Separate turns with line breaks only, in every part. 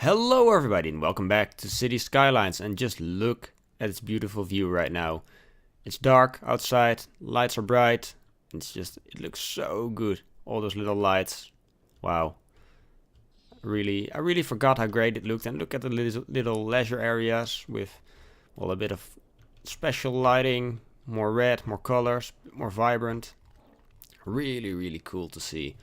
Hello everybody and welcome back to City Skylines, and just look at its beautiful view right now. It's dark outside, lights are bright, it looks so good. All those little lights, wow. I really forgot how great it looked, and look at the little leisure areas with, well, a bit of special lighting, more red, more colors, more vibrant. Really cool to see.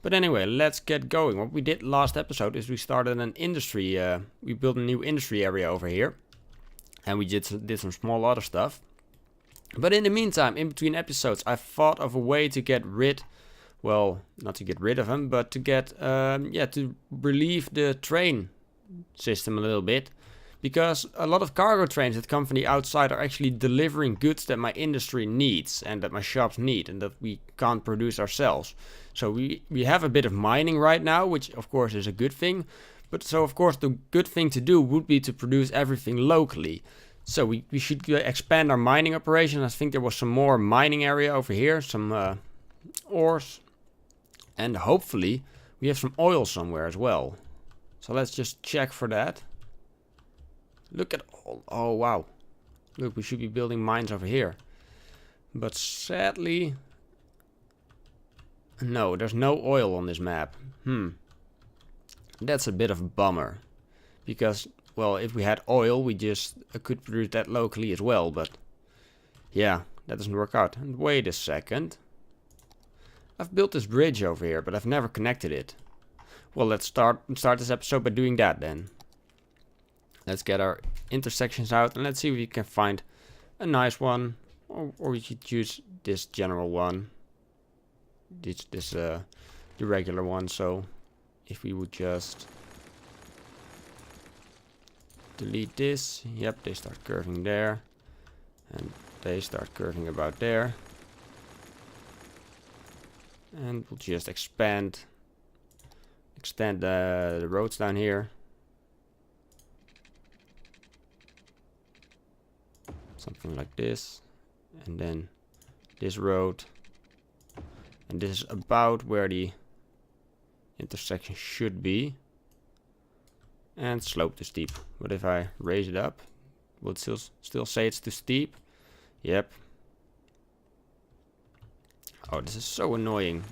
But anyway, let's get going. What we did last episode is we started an industry, we built a new industry area over here. And we did some small other stuff. But in the meantime, in between episodes, I thought of a way to get rid, well, not to get rid of him, but to get, to relieve the train system a little bit. Because a lot of cargo trains that come from the outside are actually delivering goods that my industry needs and that my shops need and that we can't produce ourselves. So we have a bit of mining right now, which of course is a good thing. But so of course the good thing to do would be to produce everything locally. So we should expand our mining operation. I think there was some more mining area over here, some ores. And hopefully we have some oil somewhere as well. So let's just check for that. Look at all, oh wow. Look, we should be building mines over here. But sadly, no, there's no oil on this map. That's a bit of a bummer. Because, well, if we had oil, we just could produce that locally as well. But yeah, that doesn't work out. And wait a second. I've built this bridge over here, but I've never connected it. Well, let's start this episode by doing that then. Let's get our intersections out and let's see if we can find a nice one, or we should choose this general one. The regular one. So if we would just delete this, yep, they start curving there, and they start curving about there, and we'll just extend the roads down here. Something like this, and then this road, and this is about where the intersection should be, and slope too steep. But if I raise it up, will it still say it's too steep? Yep. Oh, this is so annoying,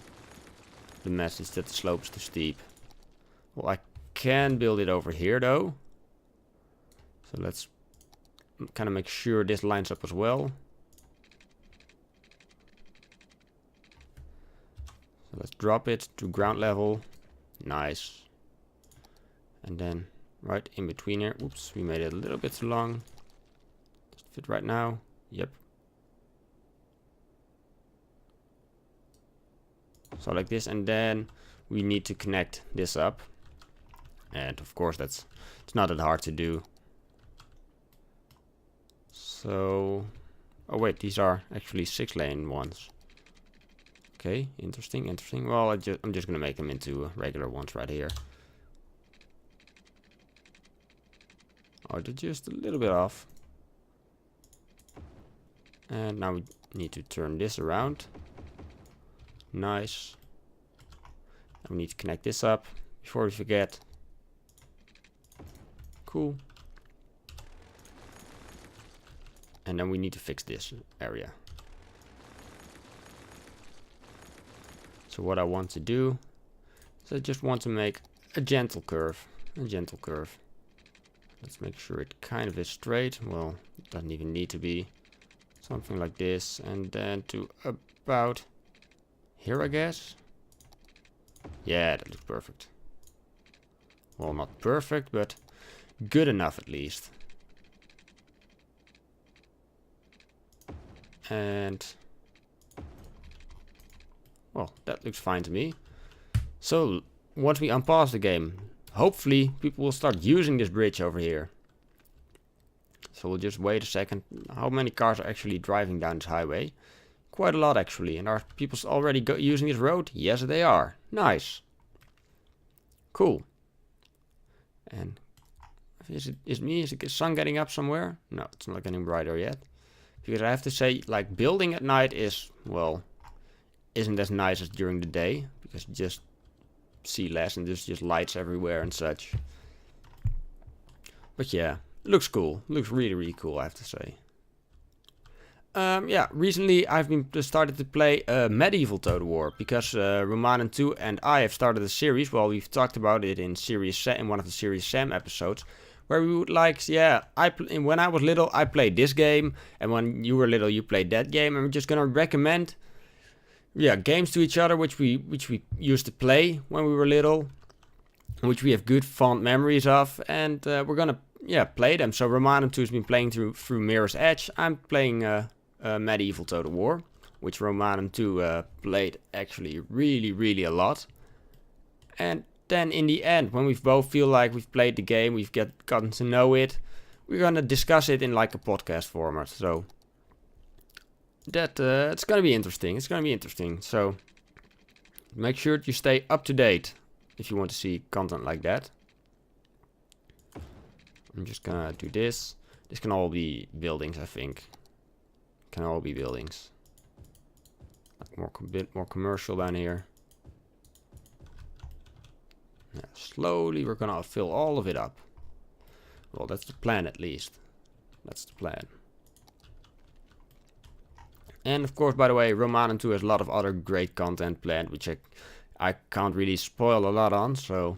the message that the slope is too steep. Well, I can build it over here though, so let's kind of make sure this lines up as well. So let's drop it to ground level. Nice. And then right in between here, oops, we made it a little bit too long. Does it fit right now? Yep. So like this, and then we need to connect this up. And of course it's not that hard to do. So, oh wait, these are actually 6-lane ones. Okay, interesting. Well, I'm just gonna make them into regular ones right here. Oh, they're just a little bit off. And now we need to turn this around. Nice. And we need to connect this up before we forget. Cool. And then we need to fix this area. So what I want to do is I just want to make a gentle curve. Let's make sure it kind of is straight. Well, it doesn't even need to be. Something like this. And then to about here, I guess. Yeah, that looks perfect. Well, not perfect, but good enough at least. And well, that looks fine to me. So once we unpause the game, hopefully people will start using this bridge over here. So we'll just wait a second. How many cars are actually driving down this highway? Quite a lot actually. And are people already using this road? Yes, they are. Nice. Cool. And is the sun getting up somewhere? No, it's not getting brighter yet. Because I have to say, like, building at night is, well, isn't as nice as during the day. Because you just see less and there's just lights everywhere and such. But yeah, looks cool. Looks really, really cool, I have to say. Yeah, recently I've been started to play Medieval Total War because Roman 2 and I have started a series. Well, we've talked about it in in one of the Series Sam episodes, where we would like, yeah, when I was little I played this game, and when you were little you played that game, and we're just gonna recommend, yeah, games to each other which we used to play when we were little, which we have good fond memories of, and we're gonna, yeah, play them. So Roman 2 has been playing through Mirror's Edge. I'm playing Medieval Total War, which Roman 2 played actually really, really a lot. And then in the end, when we both feel like we've played the game, we've gotten to know it, we're gonna discuss it in like a podcast format. So that it's gonna be interesting. It's gonna be interesting. So make sure you stay up to date if you want to see content like that. I'm just gonna do this. This can all be buildings, I think. Can all be buildings. Like bit more commercial down here. Yeah, slowly we're gonna fill all of it up. Well, that's the plan at least. That's the plan. And of course, by the way, Roman 2 has a lot of other great content planned, which I can't really spoil a lot on, so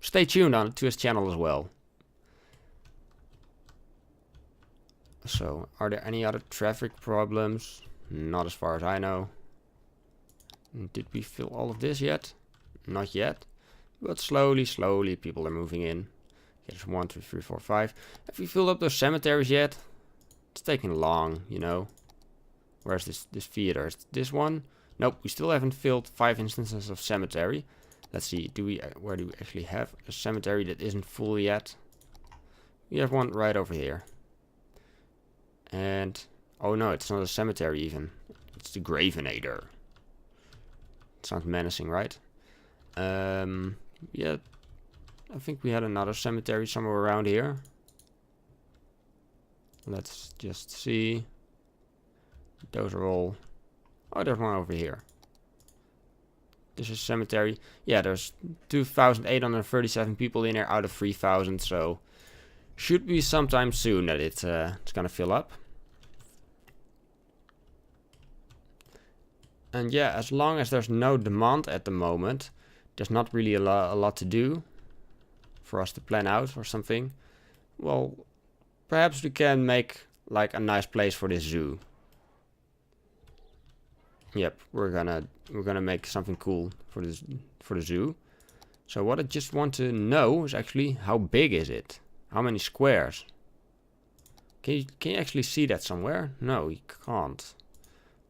stay tuned on to his channel as well. So, are there any other traffic problems? Not as far as I know. Did we fill all of this yet? Not yet. But slowly, slowly people are moving in. There's 1, 2, 3, 4, 5. Have we filled up those cemeteries yet? It's taking long, you know. Where's this theater? Is this one? Nope, we still haven't filled 5 instances of cemetery. Let's see, where do we actually have a cemetery that isn't full yet? We have one right over here. And, oh no, it's not a cemetery even. It's the Gravenator. It sounds menacing, right? Yeah, I think we had another cemetery somewhere around here. Let's just see. Those are all... Oh, there's one over here. This is cemetery. Yeah, there's 2,837 people in here out of 3,000, so should be sometime soon that it's gonna fill up. And yeah, as long as there's no demand at the moment, there's not really a lot to do for us to plan out or something. Well, perhaps we can make like a nice place for this zoo. Yep, we're gonna make something cool for the zoo. So what I just want to know is actually how big is it? How many squares? Can you actually see that somewhere? No, you can't.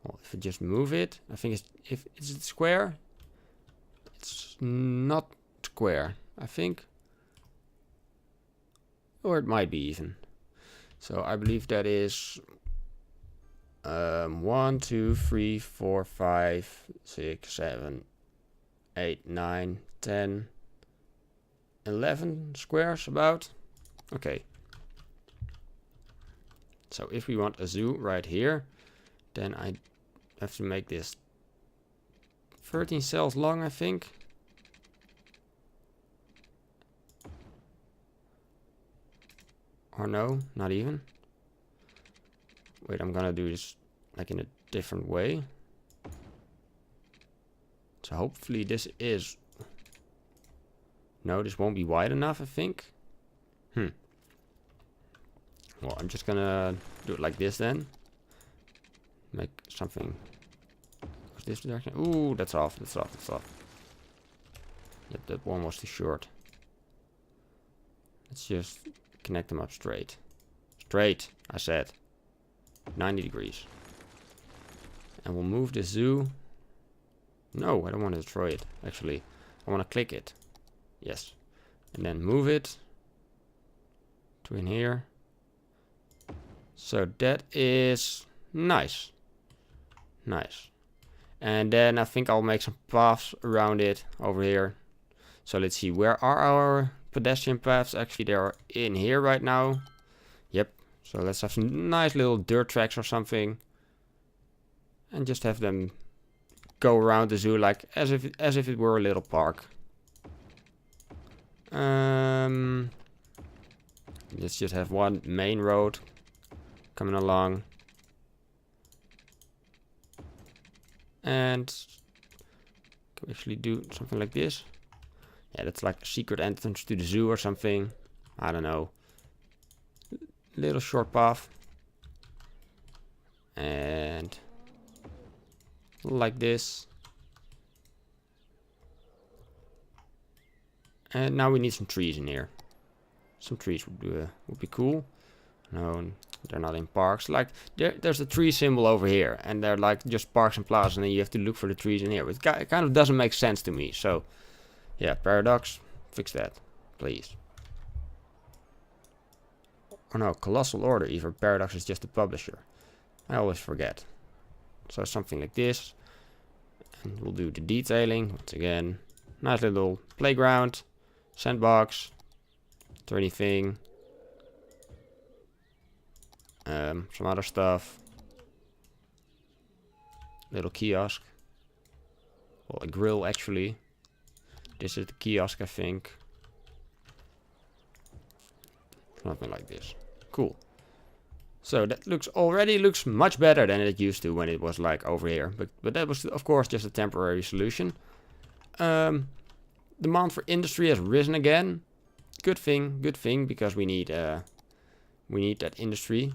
Well, if I just move it, I think is it square? It's not square, I think. Or it might be even. So I believe that is 1, 2, 3, 4, 5, 6, 7, 8, 9, 10, 11 squares about. Okay. So if we want a zoo right here, then I have to make this 13 cells long, I think. Or no, not even. Wait, I'm gonna do this like in a different way. So hopefully this is... No, this won't be wide enough, I think. Well, I'm just gonna do it like this then. Make something... What's this direction? Ooh, that's off, that's off, that's off. Yep, that one was too short. Let's just connect them up straight. Straight, I said. 90 degrees. And we'll move the zoo. No, I don't want to destroy it, actually. I want to click it. Yes. And then move it to in here. So that is nice. Nice. And then I think I'll make some paths around it over here. So let's see, where are our pedestrian paths? Actually, they're in here right now. Yep. So let's have some nice little dirt tracks or something. And just have them go around the zoo like as if it were a little park. Let's just have one main road coming along. And can we actually do something like this? Yeah, that's like a secret entrance to the zoo or something. I don't know. Little short path. And like this. And now we need some trees in here. Some trees would be cool. No, they're not in parks. Like there's a tree symbol over here, and they're like just parks and plazas, and then you have to look for the trees in here. It kind of doesn't make sense to me. So, yeah, Paradox, fix that, please. Oh no, Colossal Order. Even Paradox is just a publisher. I always forget. So something like this, and we'll do the detailing once again. Nice little playground, sandbox, turny thing. Some other stuff. Little kiosk. Well, a grill actually. This is the kiosk, I think. Something like this. Cool. So that already looks much better than it used to when it was like over here. But that was of course just a temporary solution. Demand for industry has risen again. Good thing, because we need that industry.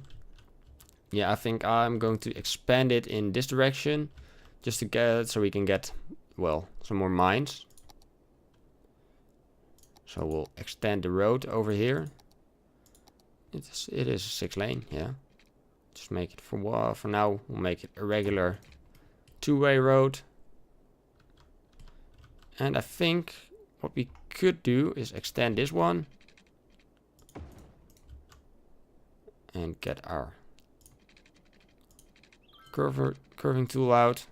Yeah, I think I'm going to expand it in this direction, just to get so we can get, well, some more mines. So we'll extend the road over here. It is a 6-lane, yeah. Just make it for now. We'll make it a regular 2-way road. And I think what we could do is extend this one and get our curving tool out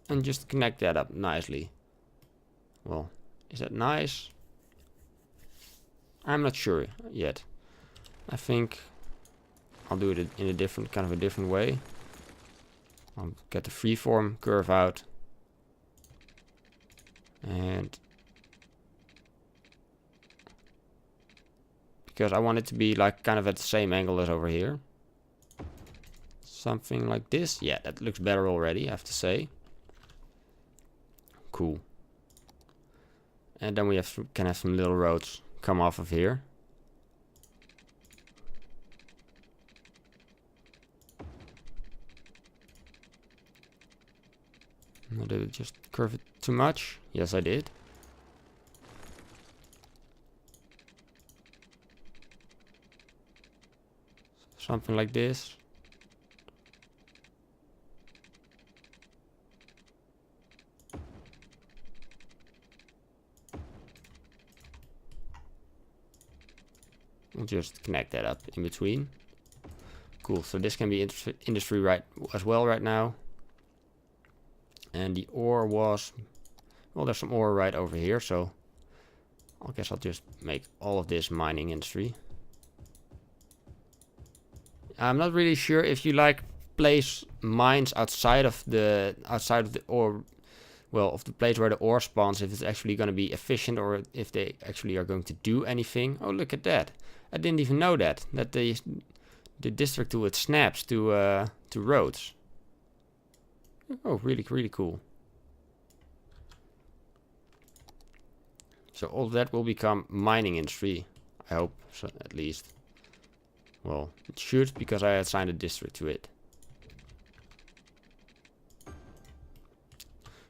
and just connect that up nicely. Well, is that nice? I'm not sure yet. I think I'll do it in a different way. I'll get the freeform curve out. And because I want it to be like kind of at the same angle as over here. Something like this. Yeah, that looks better already, I have to say. Cool. And then we can have some little roads come off of here. Did it just curve it too much? Yes, I did. Something like this. We'll just connect that up in between. Cool, so this can be industry right as well right now. And the ore was, well, there's some ore right over here, so I guess I'll just make all of this mining industry. I'm not really sure if you like place mines outside of the ore, well, of the place where the ore spawns, if it's actually going to be efficient or if they actually are going to do anything. Oh, look at that! I didn't even know that the district tool, it snaps to roads. Oh, really cool. So all of that will become mining industry. I hope so, at least. Well, it should, because I assigned a district to it.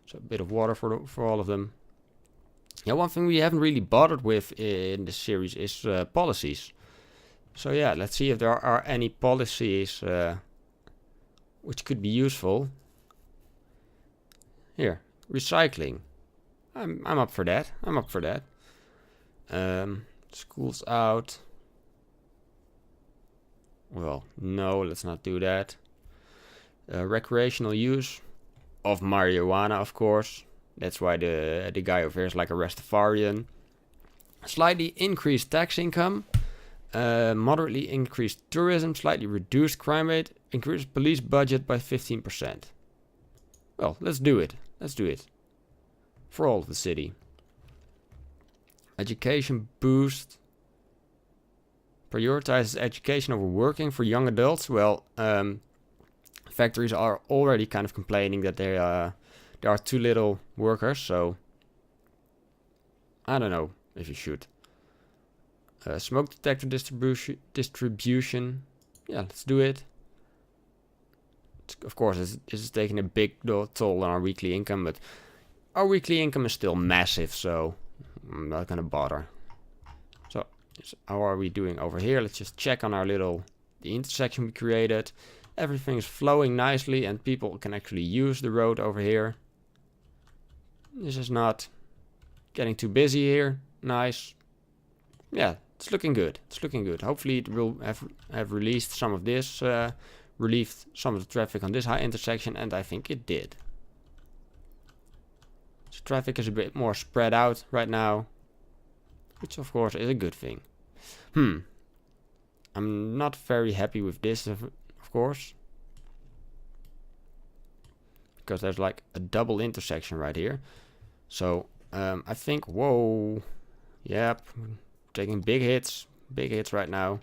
So a bit of water for all of them. Yeah, one thing we haven't really bothered with in this series is policies. So yeah, let's see if there are any policies which could be useful. Here, recycling. I'm up for that. Schools out. Well, no, let's not do that. Recreational use of marijuana, of course. That's why the guy over here is like a Rastafarian. Slightly increased tax income. Moderately increased tourism. Slightly reduced crime rate. Increased police budget by 15%. Well, let's do it. For all of the city. Education boost. Prioritizes education over working for young adults. Well, factories are already kind of complaining that there are too little workers, so I don't know if you should. Smoke detector distribution. Yeah, let's do it. Of course, this is taking a big toll on our weekly income, but our weekly income is still massive, so I'm not gonna bother. So, how are we doing over here? Let's just check on the intersection we created. Everything is flowing nicely and people can actually use the road over here. This is not getting too busy here. Nice. Yeah, it's looking good. It's looking good. Hopefully it will have released some of this, relieved some of the traffic on this high intersection, and I think it did. So traffic is a bit more spread out right now, which of course is a good thing. I'm not very happy with this, of course, because there's like a double intersection right here. So I think, whoa, yep, taking big hits right now.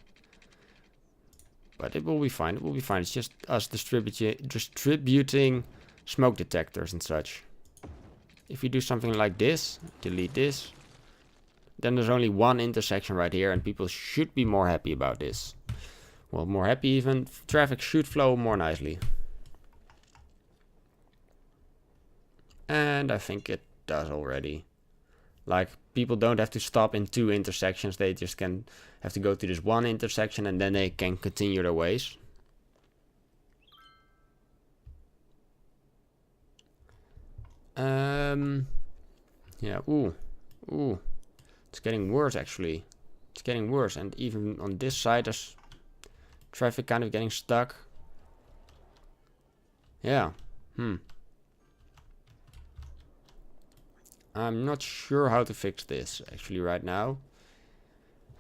But it will be fine. It will be fine. It's just us distributing smoke detectors and such. If you do something like this, delete this, then there's only one intersection right here, and people should be more happy about this. Well, more happy even. Traffic should flow more nicely. And I think it does already. Like, people don't have to stop in 2 intersections. They just have to go to this one intersection and then they can continue their ways. Yeah, ooh. It's getting worse, actually. It's getting worse. And even on this side, there's traffic kind of getting stuck. Yeah. I'm not sure how to fix this, actually, right now.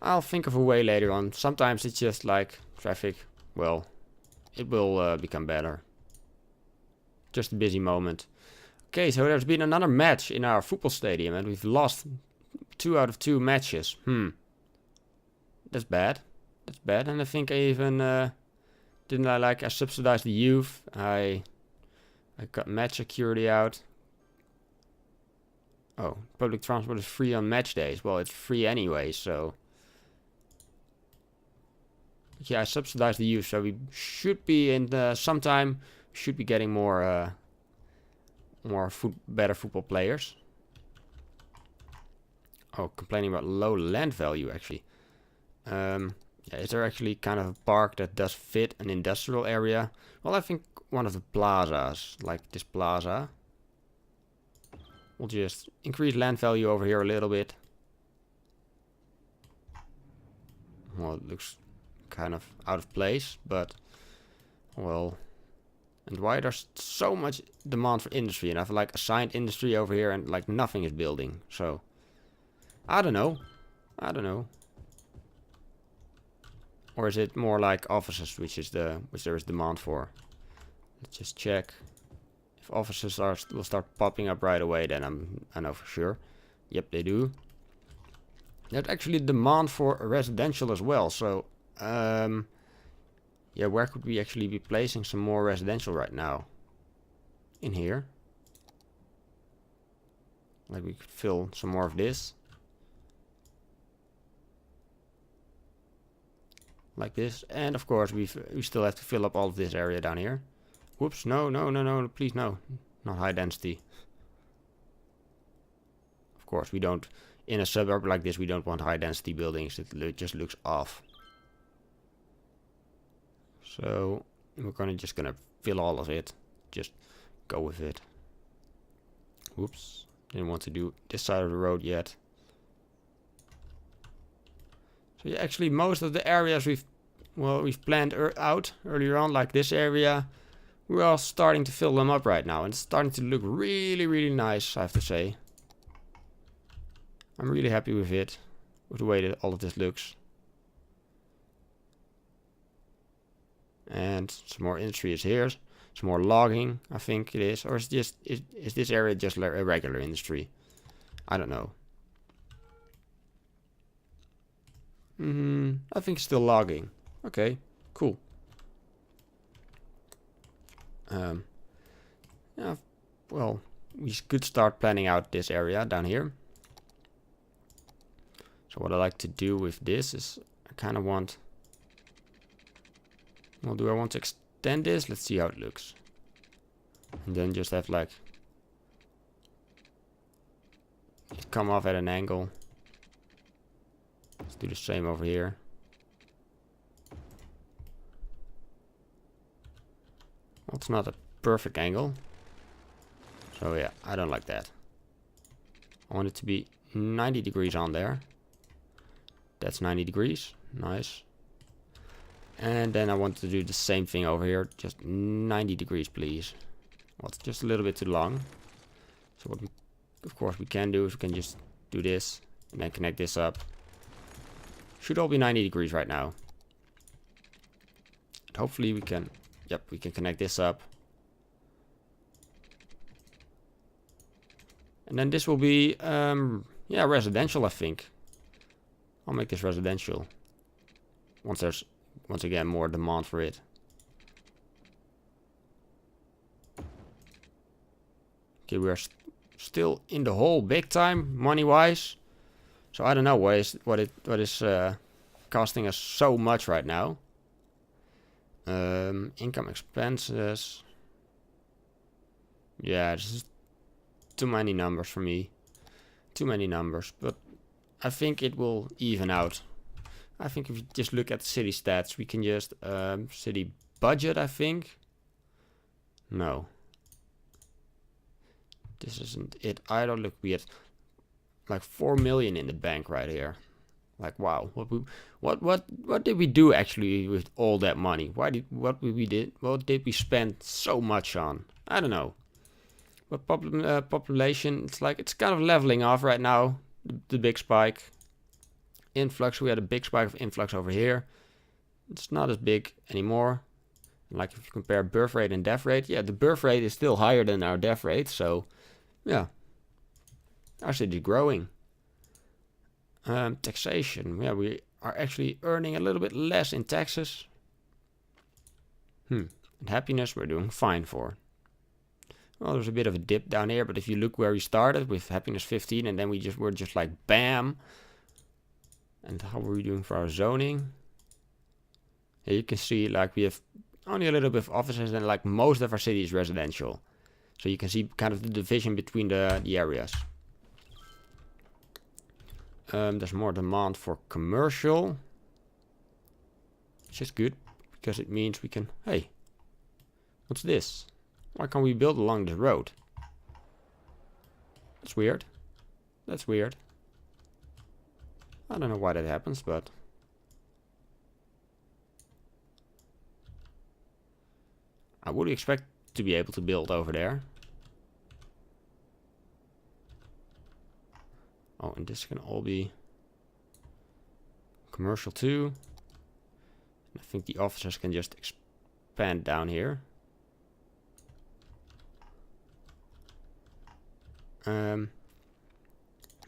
I'll think of a way later on. Sometimes it's just like traffic. Well, it will become better. Just a busy moment. Okay, so there's been another match in our football stadium, and we've lost 2 out of 2 matches. That's bad. That's bad. And I think I even I subsidized the youth. I got match security out. Oh, public transport is free on match days. Well, it's free anyway, so. Yeah, I subsidized the youth, so we should be in sometime. We should be getting more better football players. Oh, complaining about low land value, actually. Yeah, is there actually kind of a park that does fit an industrial area? Well, I think one of the plazas, like this plaza. We'll just increase land value over here a little bit. Well, it looks kind of out of place, but well. And why there's so much demand for industry, and I've like assigned industry over here, and like nothing is building. So I don't know. Or is it more like offices, which there is demand for? Let's just check. If offices will start popping up right away, then I know for sure. Yep, they do. There's actually demand for residential as well. So, yeah, where could we actually be placing some more residential right now? In here. Like we could fill some more of this. Like this. And of course, we still have to fill up all of this area down here. Whoops, no, please no. Not high density. Of course, we don't, in a suburb like this, we don't want high density buildings. It just looks off. So, we're just gonna fill all of it. Just go with it. Whoops, didn't want to do this side of the road yet. So yeah, actually most of the areas we've planned out earlier on, like this area, we're all starting to fill them up right now, and it's starting to look really, really nice, I have to say. I'm really happy with it, with the way that all of this looks. And some more industry is here, some more logging, I think it is, or is this area just a regular industry? I don't know. I think it's still logging. Okay, cool. Yeah, well, we could start planning out this area down here. So what I like to do with this is I kind of want... Well, do I want to extend this? Let's see how it looks. And then just have like... it come off at an angle. Let's do the same over here. Well, it's not a perfect angle. So yeah, I don't like that. I want it to be 90 degrees on there. That's 90 degrees. Nice. And then I want to do the same thing over here. Just 90 degrees, please. Well, it's just a little bit too long. So what we, of course, we can do is we can just do this and then connect this up. Should all be 90 degrees right now. And hopefully we can... Yep, we can connect this up. And then this will be, yeah, residential, I think. I'll make this residential. Once there's, once again, more demand for it. Okay, we're still in the hole big time, money-wise. So I don't know what is costing us so much right now. Income expenses. Yeah, this is too many numbers for me. Too many numbers, but I think it will even out. I think if you just look at the city stats, we can just city budget, I think. No. This isn't it either. Look, we had like 4 million in the bank right here. Like, wow, what did we do actually with all that money? What did we spend so much on? I don't know. But population, it's like it's kind of leveling off right now. The big spike. Influx, we had a big spike of influx over here. It's not as big anymore. Like if you compare birth rate and death rate, yeah, the birth rate is still higher than our death rate. So, yeah, our city is growing. Taxation, yeah, we are actually earning a little bit less in taxes. And happiness, we're doing fine for. Well, there's a bit of a dip down here, but if you look where we started with happiness 15, and then we're just like bam. And how are we doing for our zoning? Yeah, you can see like we have only a little bit of offices, and like most of our city is residential. So you can see kind of the division between the areas. There's more demand for commercial, which is good because it means we can. Hey, what's this? Why can't we build along this road? That's weird. That's weird. I don't know why that happens, but I would expect to be able to build over there. Oh, and this can all be commercial too. I think the officers can just expand down here.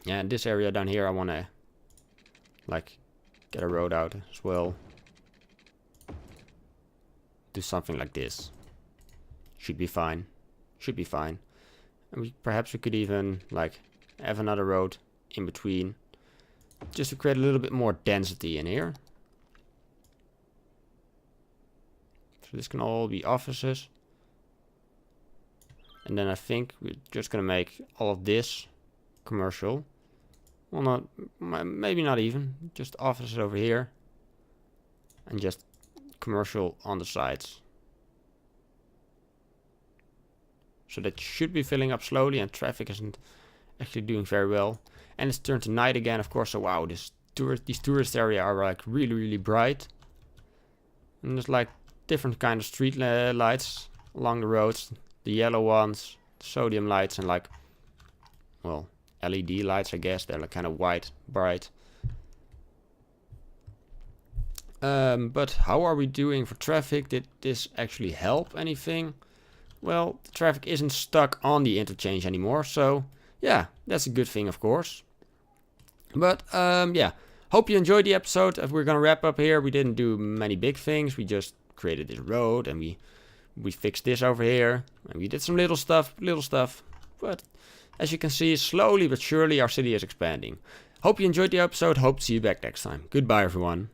Yeah, in this area down here I want to like get a road out as well. Do something like this. Should be fine. Should be fine. And perhaps we could even like have another road in between, just to create a little bit more density in here. So this can all be offices. And then I think we're just gonna make all of this commercial. Well, not maybe not even, just offices over here. And just commercial on the sides. So that should be filling up slowly, and traffic isn't actually doing very well. And it's turned to night again, of course. So wow, these tourist area are like really, really bright. And there's like different kind of street lights along the roads. The yellow ones, sodium lights, and like, well, LED lights, I guess. They're like kind of white, bright. But how are we doing for traffic? Did this actually help anything? Well, the traffic isn't stuck on the interchange anymore. So yeah, that's a good thing, of course. But yeah, Hope you enjoyed the episode. We're gonna wrap up here. We didn't do many big things. We just created this road and we fixed this over here. And we did some little stuff. But as you can see, slowly but surely our city is expanding. Hope you enjoyed the episode. Hope to see you back next time. Goodbye, everyone.